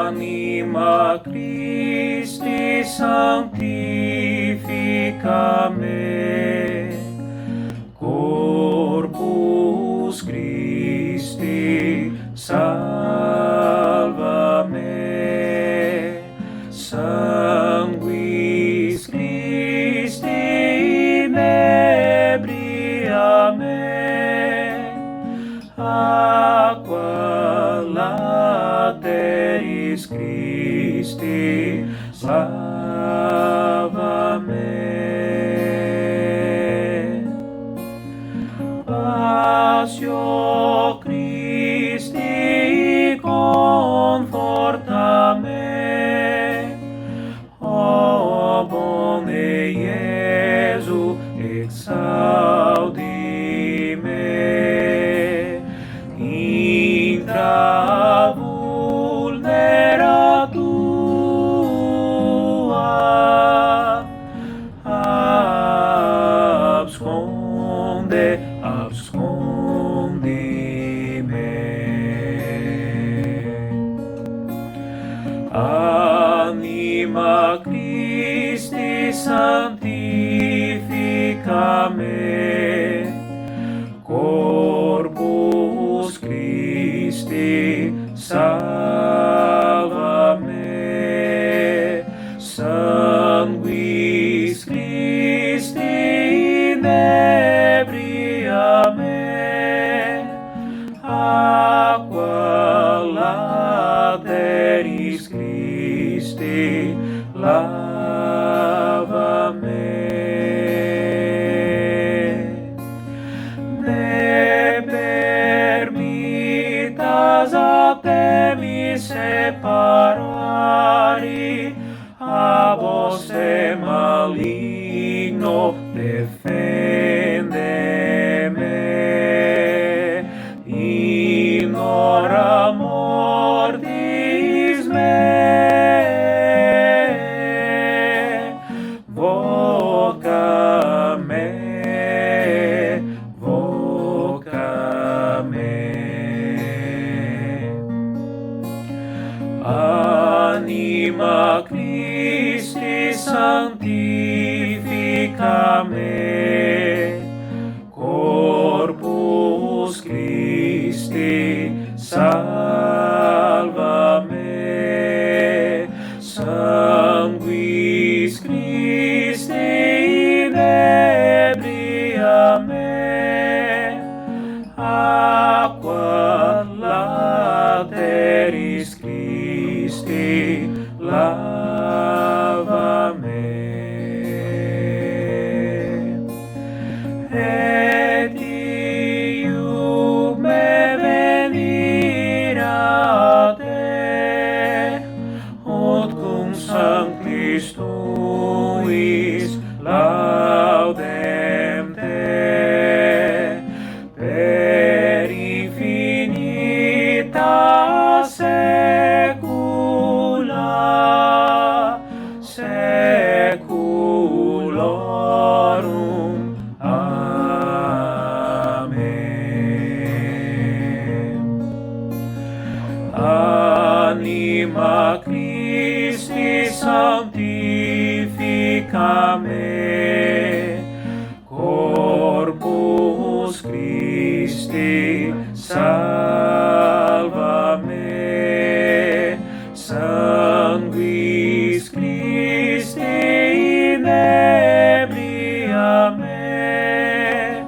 Anima Christi sanctifica me, Corpus Christi salva me, Sanguis Christi inebria me, Aqua lateris Christi lava me, Passio Christi conforta me, o bone Iesu exaudi me, intra vulnera tua, abscondi me. Anima Christi sanctifica me, Corpus Christi salva me, Sanguis Christi inebria me, Aqua lateris Christi lava me. Ne permittas a te mi separari, a voce maligno defende me, in hora mortis me, voca me, voca me. Anima Christi sanctifica me, Corpus Christi salva me, Sanguis Christi inebria me, Aqua lateris Christi lava me. Et iume venir a te, ut cum sanctis tuis laudem te, per infinita saecula saeculorum. Amen. Anima Christi sanctifica me, Corpus Christi salva me, Sanguis Christi inebria me,